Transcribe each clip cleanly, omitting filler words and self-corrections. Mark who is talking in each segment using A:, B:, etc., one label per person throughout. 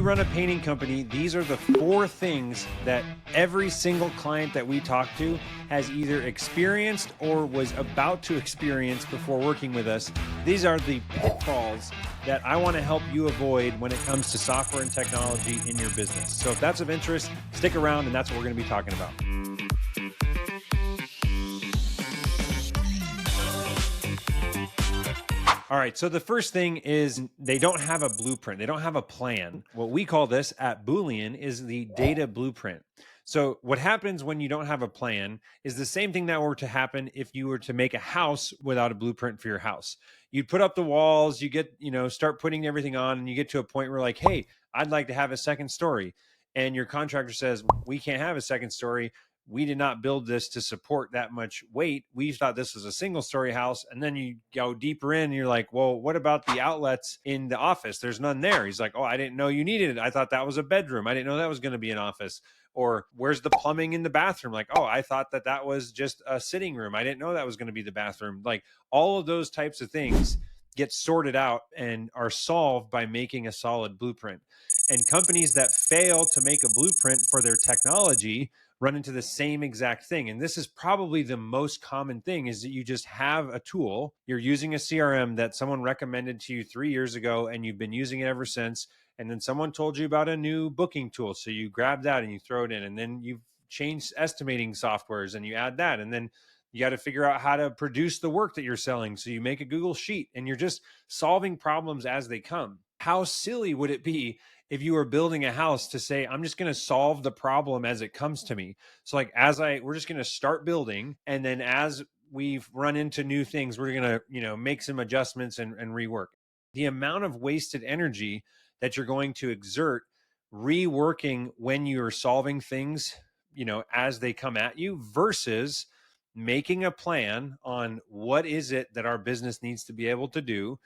A: you run a painting company, these are the 4 things that every single client that we talk to has either experienced or was about to experience before working with us. These are the pitfalls that I want to help you avoid when it comes to software and technology in your business. So if that's of interest, stick around, and that's what we're going to be talking about. All right, so the first thing is they don't have a blueprint. They don't have a plan. What we call this at Boolean is the data blueprint. So what happens when you don't have a plan is the same thing that were to happen if you were to make a house without a blueprint for your house. You'd put up the walls, you get, start putting everything on, and you get to a point where like, hey, I'd like to have a second story. And your contractor says, we can't have a second story. We did not build this to support that much weight. We thought this was a single story house. And then you go deeper in and you're like, well, what about the outlets in the office? There's none there. He's like, oh, I didn't know you needed it. I thought that was a bedroom. I didn't know that was going to be an office. Or where's the plumbing in the bathroom? Like, oh, I thought that was just a sitting room. I didn't know that was going to be the bathroom. Like all of those types of things get sorted out and are solved by making a solid blueprint. And companies that fail to make a blueprint for their technology run into the same exact thing. And this is probably the most common thing, is that you just have a tool, you're using a CRM that someone recommended to you 3 years ago, and you've been using it ever since. And then someone told you about a new booking tool. So you grab that and you throw it in, and then you've changed estimating softwares and you add that. And then you got to figure out how to produce the work that you're selling. So you make a Google Sheet and you're just solving problems as they come. How silly would it be if you were building a house to say, I'm just going to solve the problem as it comes to me? So like, we're just going to start building. And then as we've run into new things, we're going to, make some adjustments and rework. The amount of wasted energy that you're going to exert reworking when you're solving things, as they come at you, versus making a plan on what is it that our business needs to be able to do,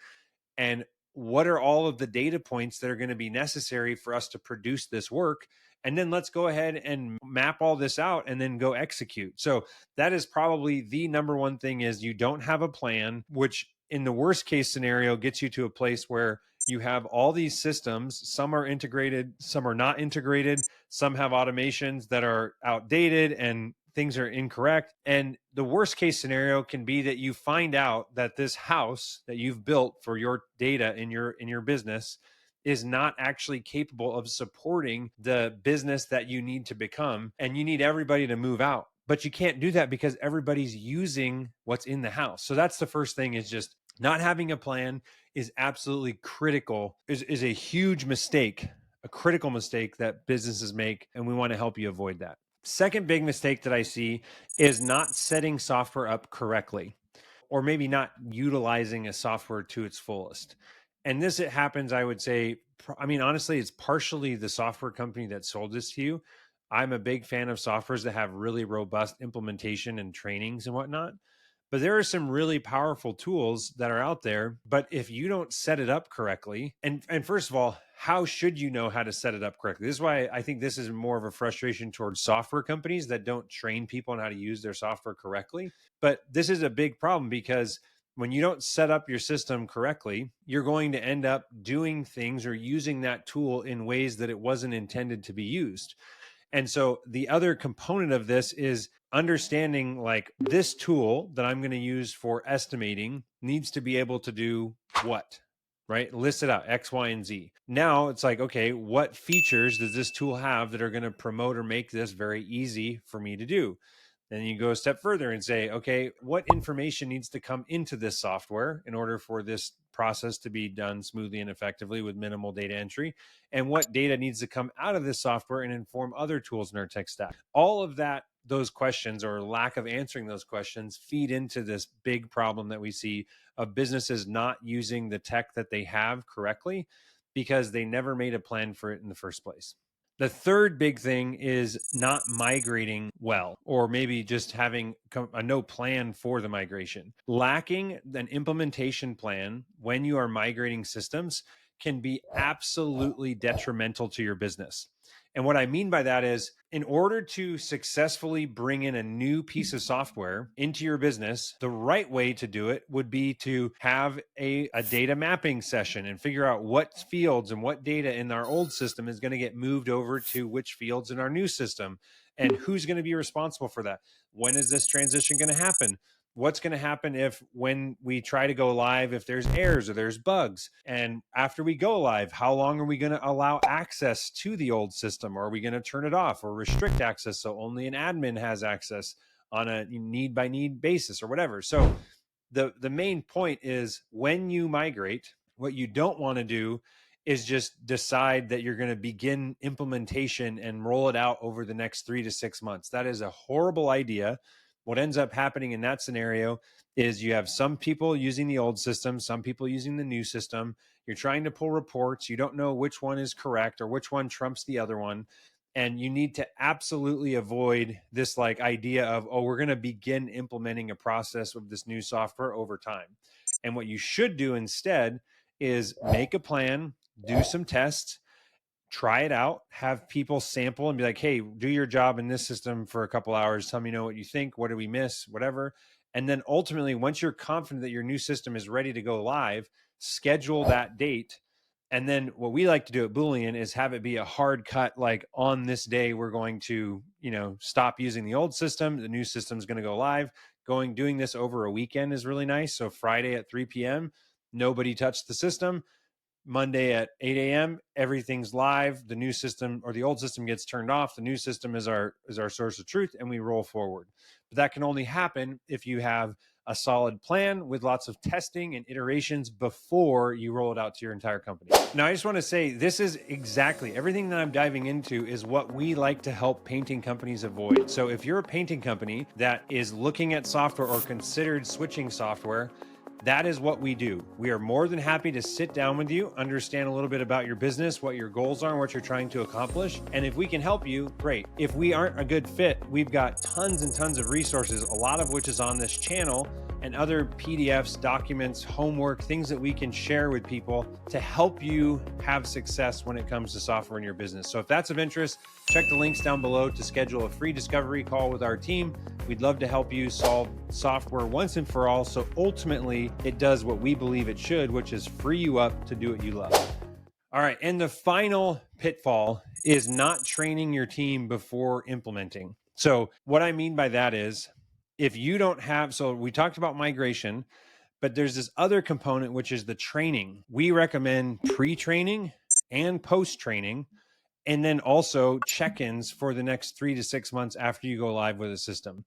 A: and what are all of the data points that are going to be necessary for us to produce this work. And then let's go ahead and map all this out and then go execute. So that is probably the number one thing, is you don't have a plan, which in the worst case scenario gets you to a place where you have all these systems. Some are integrated, some are not integrated. Some have automations that are outdated and things are incorrect. And the worst case scenario can be that you find out that this house that you've built for your data in your business is not actually capable of supporting the business that you need to become, and you need everybody to move out. But you can't do that because everybody's using what's in the house. So that's the first thing, is just not having a plan is absolutely critical, is a huge mistake, a critical mistake that businesses make, and we want to help you avoid that. Second big mistake that I see is not setting software up correctly, or maybe not utilizing a software to its fullest. And this, it happens, I would say, honestly, it's partially the software company that sold this to you. I'm a big fan of softwares that have really robust implementation and trainings and whatnot. But there are some really powerful tools that are out there. But if you don't set it up correctly, and first of all, how should you know how to set it up correctly? This is why I think this is more of a frustration towards software companies that don't train people on how to use their software correctly. But this is a big problem, because when you don't set up your system correctly, you're going to end up doing things or using that tool in ways that it wasn't intended to be used. And so the other component of this is understanding, like, this tool that I'm going to use for estimating needs to be able to do what, right? List it out, X, Y, and Z. Now it's like, okay, what features does this tool have that are going to promote or make this very easy for me to do? Then you go a step further and say, okay, what information needs to come into this software in order for this process to be done smoothly and effectively with minimal data entry? And what data needs to come out of this software and inform other tools in our tech stack? All of that, those questions, or lack of answering those questions, feed into this big problem that we see of businesses not using the tech that they have correctly because they never made a plan for it in the first place. The third big thing is not migrating well, or maybe just having a no plan for the migration. Lacking an implementation plan when you are migrating systems can be absolutely detrimental to your business. And what I mean by that is, in order to successfully bring in a new piece of software into your business, the right way to do it would be to have a data mapping session and figure out what fields and what data in our old system is going to get moved over to which fields in our new system, and who's going to be responsible for that. When is this transition going to happen? What's going to happen if, when we try to go live, if there's errors or there's bugs? And after we go live, how long are we going to allow access to the old system? Or are we going to turn it off or restrict access so only an admin has access on a need by need basis or whatever? So the main point is, when you migrate, what you don't want to do is just decide that you're going to begin implementation and roll it out over the next 3 to 6 months. That is a horrible idea. What ends up happening in that scenario is you have some people using the old system, some people using the new system. You're trying to pull reports. You don't know which one is correct or which one trumps the other one. And you need to absolutely avoid this like idea of, oh, we're going to begin implementing a process of this new software over time. And what you should do instead is make a plan, do some tests, try it out, have people sample and be like, hey, do your job in this system for a couple hours. Tell me what you think. What did we miss? Whatever. And then ultimately, once you're confident that your new system is ready to go live, schedule that date. And then what we like to do at Boolean is have it be a hard cut, like on this day, we're going to, stop using the old system. The new system is going to go live. Doing this over a weekend is really nice. So Friday at 3 p.m., nobody touched the system. Monday at 8 a.m., everything's live. The new system or the old system gets turned off. The new system is our source of truth, and we roll forward. But that can only happen if you have a solid plan with lots of testing and iterations before you roll it out to your entire company. Now, I just want to say, this is exactly everything that I'm diving into is what we like to help painting companies avoid. So if you're a painting company that is looking at software or considered switching software, that is what we do. We are more than happy to sit down with you, understand a little bit about your business, what your goals are, and what you're trying to accomplish. And if we can help you, great. If we aren't a good fit, we've got tons and tons of resources, a lot of which is on this channel, and other PDFs, documents, homework, things that we can share with people to help you have success when it comes to software in your business. So if that's of interest, check the links down below to schedule a free discovery call with our team. We'd love to help you solve software once and for all, so ultimately it does what we believe it should, which is free you up to do what you love. All right, and the final pitfall is not training your team before implementing. So what I mean by that is, if you don't have, so we talked about migration, but there's this other component, which is the training. We recommend pre-training and post-training, and then also check-ins for the next 3 to 6 months after you go live with a system.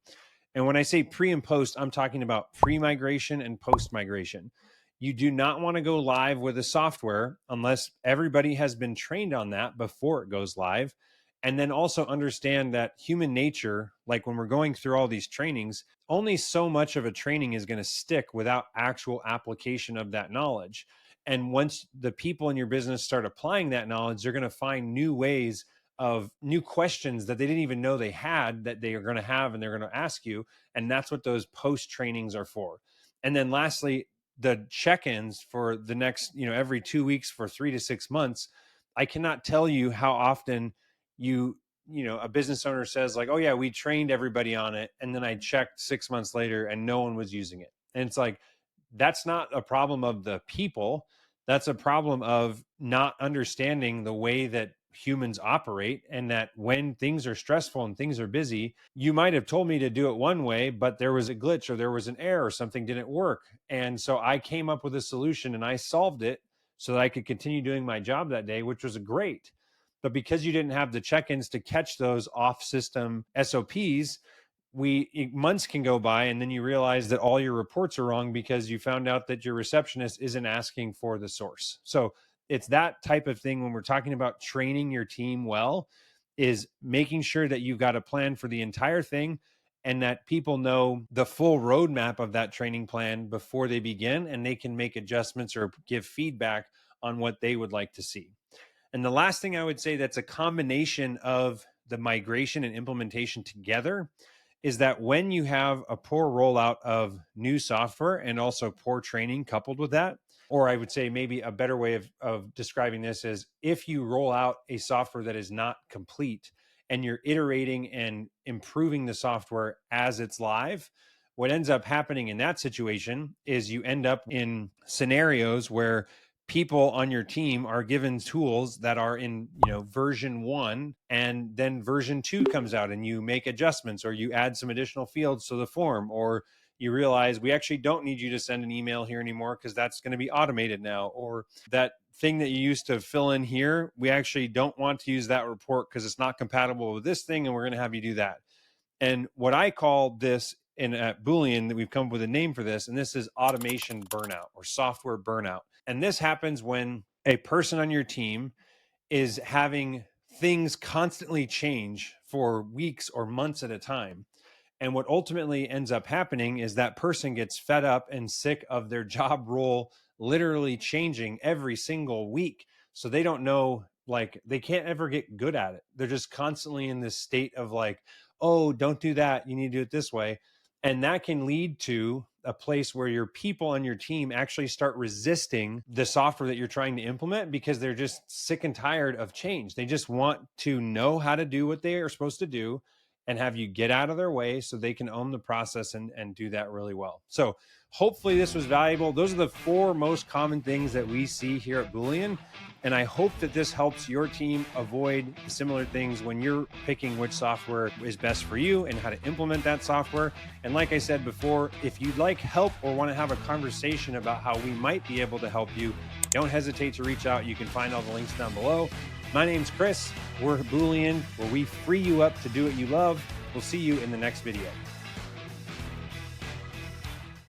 A: And when I say pre and post, I'm talking about pre-migration and post-migration. You do not want to go live with a software unless everybody has been trained on that before it goes live. And then also understand that human nature, like when we're going through all these trainings, only so much of a training is going to stick without actual application of that knowledge. And once the people in your business start applying that knowledge, they're going to find new ways of new questions that they didn't even know they had that they are going to have and they're going to ask you. And that's what those post trainings are for. And then lastly, the check-ins for the next, every 2 weeks for 3 to 6 months. I cannot tell you how often a business owner says like, oh yeah, we trained everybody on it. And then I checked 6 months later and no one was using it. And it's like, that's not a problem of the people. That's a problem of not understanding the way that humans operate, and that when things are stressful and things are busy, you might have told me to do it one way, but there was a glitch or there was an error or something didn't work. And so I came up with a solution and I solved it so that I could continue doing my job that day, which was great. But because you didn't have the check-ins to catch those off-system SOPs, months can go by and then you realize that all your reports are wrong because you found out that your receptionist isn't asking for the source. So it's that type of thing when we're talking about training your team well, is making sure that you've got a plan for the entire thing and that people know the full roadmap of that training plan before they begin, and they can make adjustments or give feedback on what they would like to see. And the last thing I would say that's a combination of the migration and implementation together is that when you have a poor rollout of new software and also poor training coupled with that, Or I would say maybe a better way of describing this is if you roll out a software that is not complete and you're iterating and improving the software as it's live, what ends up happening in that situation is you end up in scenarios where people on your team are given tools that are in, version 1, and then version 2 comes out and you make adjustments or you add some additional fields to the form, or you realize we actually don't need you to send an email here anymore because that's going to be automated now, or that thing that you used to fill in here, we actually don't want to use that report because it's not compatible with this thing, and we're going to have you do that. And what I call this at Boolean, that we've come up with a name for this, and this is automation burnout or software burnout. And this happens when a person on your team is having things constantly change for weeks or months at a time. And what ultimately ends up happening is that person gets fed up and sick of their job role literally changing every single week. So they don't know, like, they can't ever get good at it. They're just constantly in this state of like, oh, don't do that. You need to do it this way. And that can lead to a place where your people on your team actually start resisting the software that you're trying to implement because they're just sick and tired of change. They just want to know how to do what they are supposed to do and have you get out of their way so they can own the process and do that really well. So hopefully this was valuable. Those are the 4 most common things that we see here at Boolean. And I hope that this helps your team avoid similar things when you're picking which software is best for you and how to implement that software. And like I said before, if you'd like help or want to have a conversation about how we might be able to help you, don't hesitate to reach out. You can find all the links down below. My name's Chris. We're Boolean, where we free you up to do what you love. We'll see you in the next video.